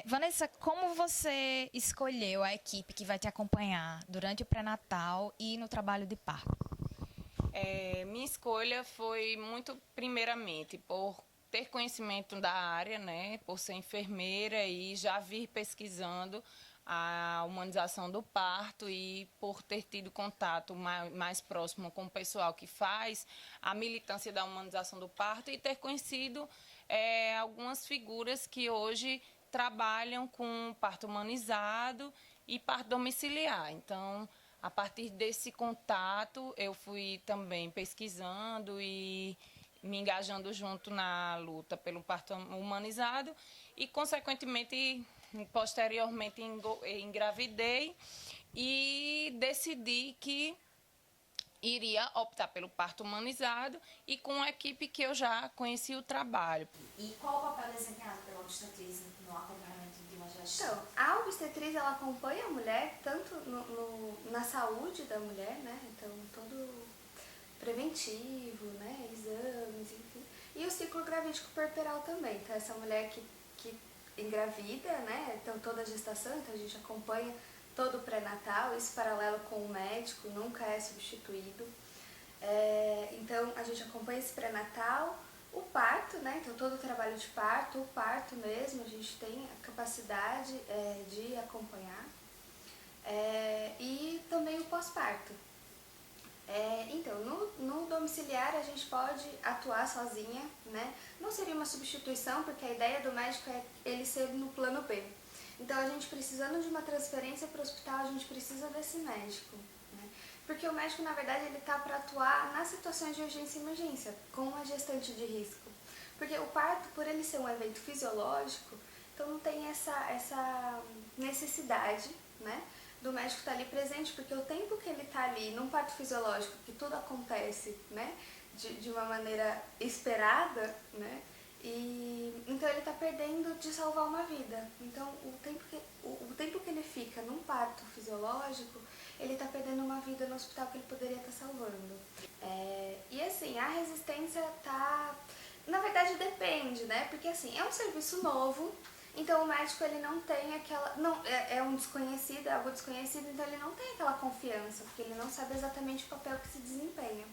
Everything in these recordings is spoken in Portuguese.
Vanessa, como você escolheu a equipe que vai te acompanhar durante o pré-natal e no trabalho de parto? Minha escolha foi muito primeiramente por ter conhecimento da área, né, por ser enfermeira e já vir pesquisando a humanização do parto e por ter tido contato mais próximo com o pessoal que faz a militância da humanização do parto e ter conhecido algumas figuras que hoje trabalham com parto humanizado e parto domiciliar. Então, a partir desse contato, eu fui também pesquisando e me engajando junto na luta pelo parto humanizado e, consequentemente, posteriormente engravidei e decidi que iria optar pelo parto humanizado e com a equipe que eu já conhecia o trabalho. E qual o papel desempenhado pela obstetriz no acompanhamento de uma gestação? Então, a obstetriz ela acompanha a mulher tanto na saúde da mulher, né? Então, todo preventivo, né? Exames, enfim. E o ciclo gravídico puerperal também. Então, essa mulher que engravida, né? Então, toda a gestação, então a gente acompanha todo o pré-natal, isso paralelo com o médico, nunca é substituído. Então, a gente acompanha esse pré-natal, o parto, né? Então, todo o trabalho de parto, o parto mesmo, a gente tem a capacidade de acompanhar. E também o pós-parto. Então, no domiciliar a gente pode atuar sozinha, né? Não seria uma substituição, porque a ideia do médico é ele ser no plano B. Então, a gente precisando de uma transferência para o hospital, a gente precisa desse médico, né? Porque o médico, na verdade, ele está para atuar nas situações de urgência e emergência, com a gestante de risco. Porque o parto, por ele ser um evento fisiológico, então não tem essa necessidade, né, do médico estar ali presente, porque o tempo que ele está ali num parto fisiológico, que tudo acontece, né, de uma maneira esperada, né, e então ele está perdendo de salvar uma vida. Então o tempo que ele fica num parto fisiológico, ele está perdendo uma vida no hospital que ele poderia estar salvando. E assim, a resistência tá... Na verdade depende, né? Porque assim, é um serviço novo, então o médico ele não tem aquela... Não, é um desconhecido, é algo desconhecido, então ele não tem aquela confiança, porque ele não sabe exatamente o papel que se desempenha.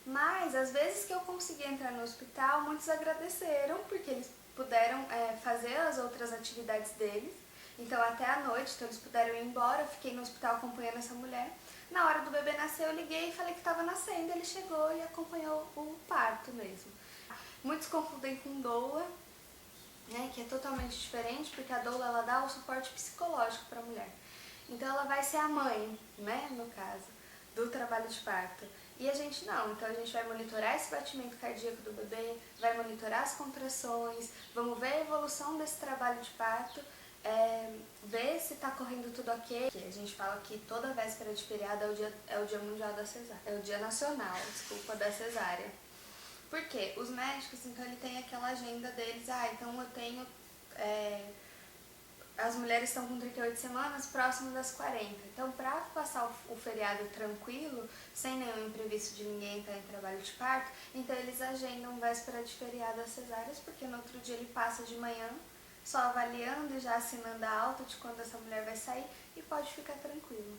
Mas, às vezes que eu consegui entrar no hospital, muitos agradeceram, porque eles puderam fazer as outras atividades deles. Então, até a noite, então eles puderam ir embora, eu fiquei no hospital acompanhando essa mulher. Na hora do bebê nascer, eu liguei e falei que estava nascendo, ele chegou e acompanhou o parto mesmo. Muitos confundem com doula, né, que é totalmente diferente, porque a doula ela dá o suporte psicológico para a mulher. Então, ela vai ser a mãe, né, no caso, do trabalho de parto. E a gente não, então a gente vai monitorar esse batimento cardíaco do bebê, vai monitorar as contrações, vamos ver a evolução desse trabalho de parto, ver se está correndo tudo ok. A gente fala que toda véspera de feriado é o dia mundial da cesárea, é o dia nacional, desculpa, da cesárea. Por quê? Os médicos, então, ele tem aquela agenda deles, então eu tenho... as mulheres estão com 38 semanas, próximo das 40. Então, para passar o feriado tranquilo, sem nenhum imprevisto de ninguém estar em trabalho de parto, então eles agendam véspera de feriado as cesáreas, porque no outro dia ele passa de manhã, só avaliando e já assinando a alta de quando essa mulher vai sair e pode ficar tranquilo.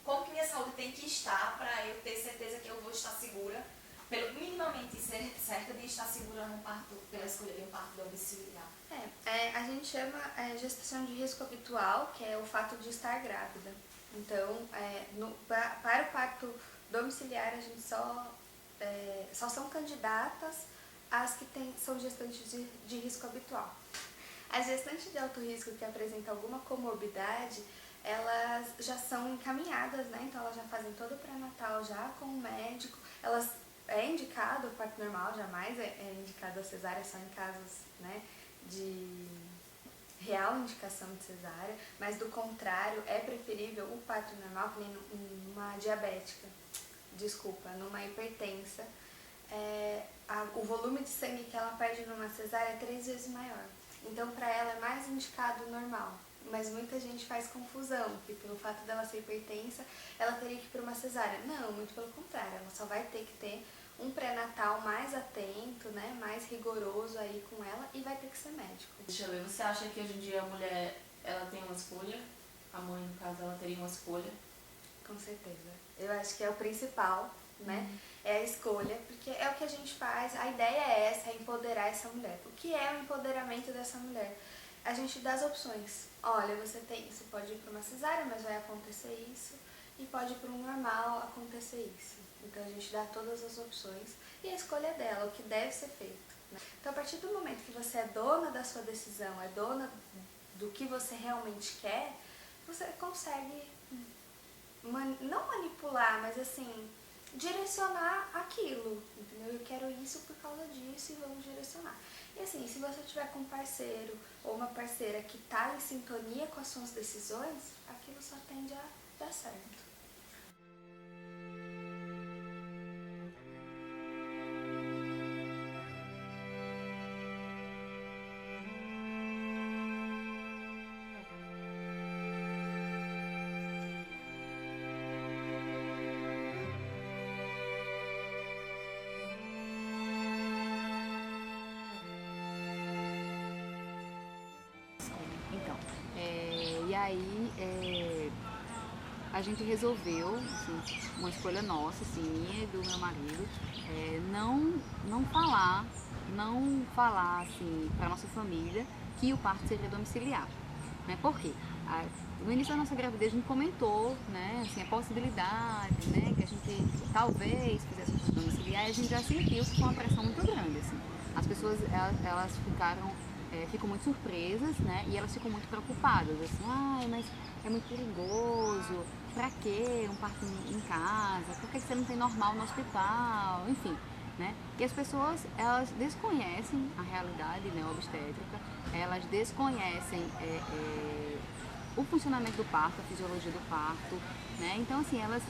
Como que minha saúde tem que estar para eu ter certeza que eu vou estar segura, pelo minimamente ser certa de estar segura no parto, pela escolha de um parto domiciliar? A gente chama gestação de risco habitual, que é o fato de estar grávida. Então, para o parto domiciliar, a gente só são candidatas as que são gestantes de risco habitual. As gestantes de alto risco que apresentam alguma comorbidade, elas já são encaminhadas, né? Então elas já fazem todo o pré-natal já com o médico, é indicado o parto normal, jamais é indicado a cesárea, só em casos, né, de real indicação de cesárea, mas do contrário, é preferível o parto normal, que nem numa diabética, numa hipertensa. O volume de sangue que ela perde numa cesárea é 3 vezes maior. Então, para ela é mais indicado o normal. Mas muita gente faz confusão, que pelo fato dela ser hipertensa, ela teria que ir para uma cesárea. Não, muito pelo contrário, ela só vai ter que ter um pré-natal mais atento, né, mais rigoroso aí com ela e vai ter que ser médico. Deixa eu ver, você acha que hoje em dia a mulher, ela tem uma escolha? A mãe, no caso, ela teria uma escolha? Com certeza. Eu acho que é o principal, né? É a escolha, porque é o que a gente faz. A ideia é essa, é empoderar essa mulher. O que é o empoderamento dessa mulher? A gente dá as opções. Olha, você pode ir para uma cesárea, mas vai acontecer isso. E pode ir para um normal, acontecer isso. Então a gente dá todas as opções e a escolha é dela, o que deve ser feito, né? Então a partir do momento que você é dona da sua decisão, é dona do que você realmente quer, você consegue não manipular, mas assim, direcionar aquilo, entendeu? Eu quero isso por causa disso e vamos direcionar. E assim, se você tiver com um parceiro ou uma parceira que está em sintonia com as suas decisões, aquilo só tende a dar certo. Então, e aí a gente resolveu, assim, uma escolha nossa, assim, minha e do meu marido, não falar assim, para nossa família que o parto seria domiciliar. Né? Por quê? No início da nossa gravidez a gente comentou, né, assim, a possibilidade, né, que a gente talvez fizesse o parto domiciliar, e a gente já sentiu que foi uma pressão muito grande. Assim. As pessoas elas ficam muito surpresas, né? E elas ficam muito preocupadas, assim, mas é muito perigoso, pra que um parto em casa? Por que você não tem normal no hospital? Enfim, né? E as pessoas, elas desconhecem a realidade, né, obstétrica, elas desconhecem o funcionamento do parto, a fisiologia do parto, né? Então, assim, elas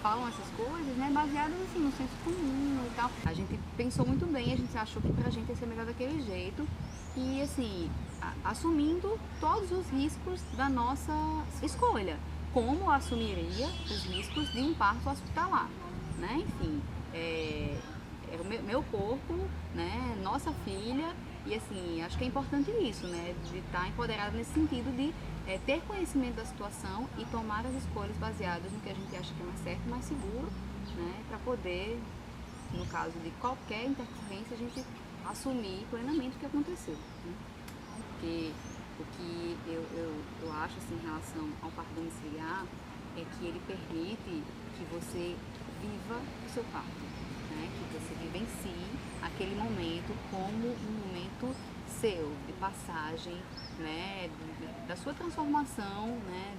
falam essas coisas, né, baseadas, assim, no senso comum e tal. A gente pensou muito bem, a gente achou que pra gente ia ser melhor daquele jeito e, assim, assumindo todos os riscos da nossa escolha, como assumiria os riscos de um parto hospitalar, né? Enfim, é o meu corpo, né, nossa filha, e assim, acho que é importante isso, né, de estar empoderada nesse sentido de ter conhecimento da situação e tomar as escolhas baseadas no que a gente acha que é mais certo e mais seguro, né, para poder, no caso de qualquer intercorrência, a gente assumir plenamente o que aconteceu. Né? Porque o que eu acho assim, em relação ao parto domiciliar é que ele permite que você viva o seu parto. Né, que você vivencie aquele momento como um momento seu, de passagem, né, da sua transformação, né,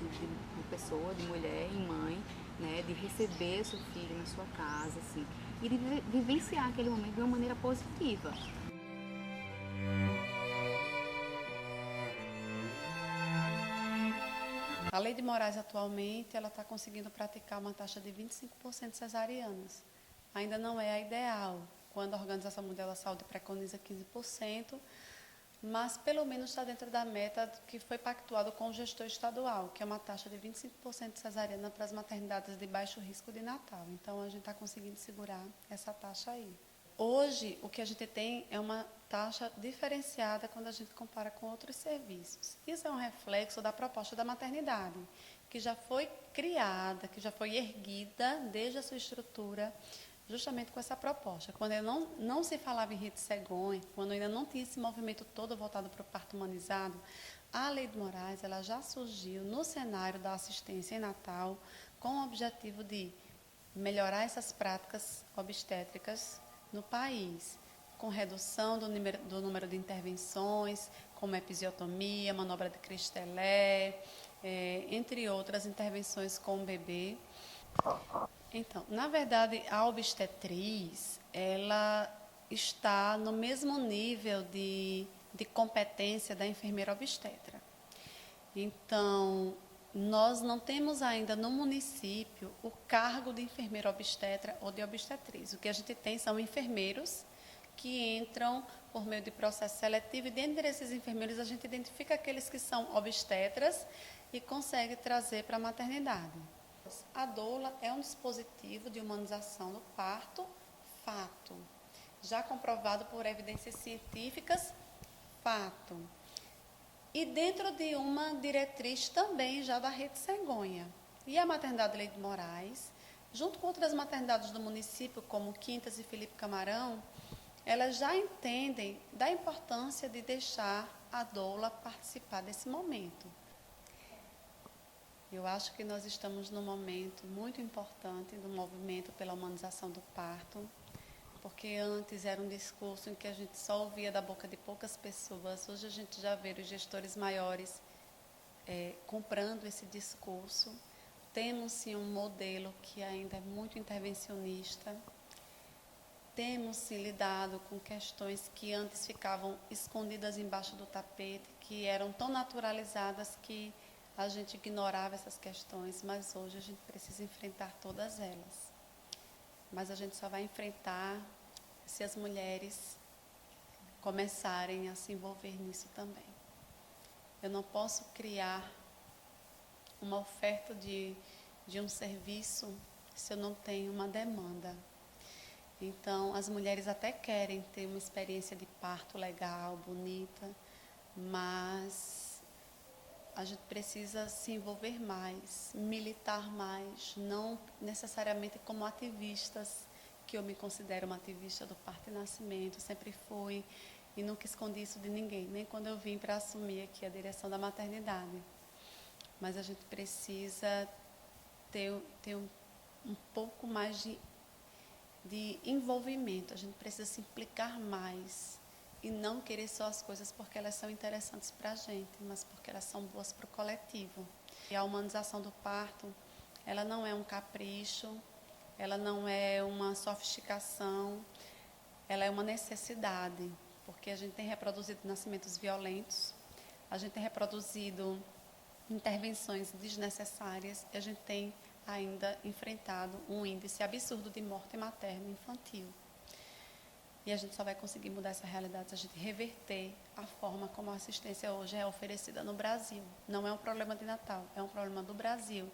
de pessoa, de mulher em mãe, né, de receber seu filho na sua casa, assim, e de vivenciar aquele momento de uma maneira positiva. A Lei de Moraes, atualmente, ela está conseguindo praticar uma taxa de 25% cesarianas. Ainda não é a ideal, quando a Organização Mundial da Saúde preconiza 15%, mas pelo menos está dentro da meta que foi pactuado com o gestor estadual, que é uma taxa de 25% cesariana para as maternidades de baixo risco de Natal. Então, a gente está conseguindo segurar essa taxa aí. Hoje, o que a gente tem é uma taxa diferenciada quando a gente compara com outros serviços. Isso é um reflexo da proposta da maternidade, que já foi criada, que já foi erguida desde a sua estrutura, justamente com essa proposta. Quando ainda não se falava em rede cegonha, quando ainda não tinha esse movimento todo voltado para o parto humanizado, a Lei de Moraes ela já surgiu no cenário da assistência em Natal com o objetivo de melhorar essas práticas obstétricas no país, com redução do número de intervenções, como episiotomia, manobra de Christelé, entre outras intervenções com o bebê. Então, na verdade, a obstetriz, ela está no mesmo nível de competência da enfermeira obstetra. Então, nós não temos ainda no município o cargo de enfermeira obstetra ou de obstetriz. O que a gente tem são enfermeiros que entram por meio de processo seletivo e dentro desses enfermeiros a gente identifica aqueles que são obstetras e consegue trazer para a maternidade. A doula é um dispositivo de humanização do parto, fato. Já comprovado por evidências científicas, fato. E dentro de uma diretriz também já da Rede Cegonha. E a Maternidade Leite de Moraes, junto com outras maternidades do município, como Quintas e Felipe Camarão, elas já entendem da importância de deixar a doula participar desse momento. Eu acho que nós estamos num momento muito importante do movimento pela humanização do parto, porque antes era um discurso em que a gente só ouvia da boca de poucas pessoas. Hoje a gente já vê os gestores maiores comprando esse discurso. Temos, sim, um modelo que ainda é muito intervencionista. Temos, sim, lidado com questões que antes ficavam escondidas embaixo do tapete, que eram tão naturalizadas que a gente ignorava essas questões, mas hoje a gente precisa enfrentar todas elas. Mas a gente só vai enfrentar se as mulheres começarem a se envolver nisso também. Eu não posso criar uma oferta de um serviço se eu não tenho uma demanda. Então, as mulheres até querem ter uma experiência de parto legal, bonita, mas a gente precisa se envolver mais, militar mais, não necessariamente como ativistas, que eu me considero uma ativista do parto e nascimento, sempre fui e nunca escondi isso de ninguém, nem quando eu vim para assumir aqui a direção da maternidade. Mas a gente precisa ter um pouco mais de envolvimento, a gente precisa se implicar mais e não querer só as coisas porque elas são interessantes para a gente, mas porque elas são boas para o coletivo. E a humanização do parto, ela não é um capricho, ela não é uma sofisticação, ela é uma necessidade, porque a gente tem reproduzido nascimentos violentos, a gente tem reproduzido intervenções desnecessárias e a gente tem ainda enfrentado um índice absurdo de morte materna e infantil. E a gente só vai conseguir mudar essa realidade se a gente reverter a forma como a assistência hoje é oferecida no Brasil. Não é um problema de Natal, é um problema do Brasil.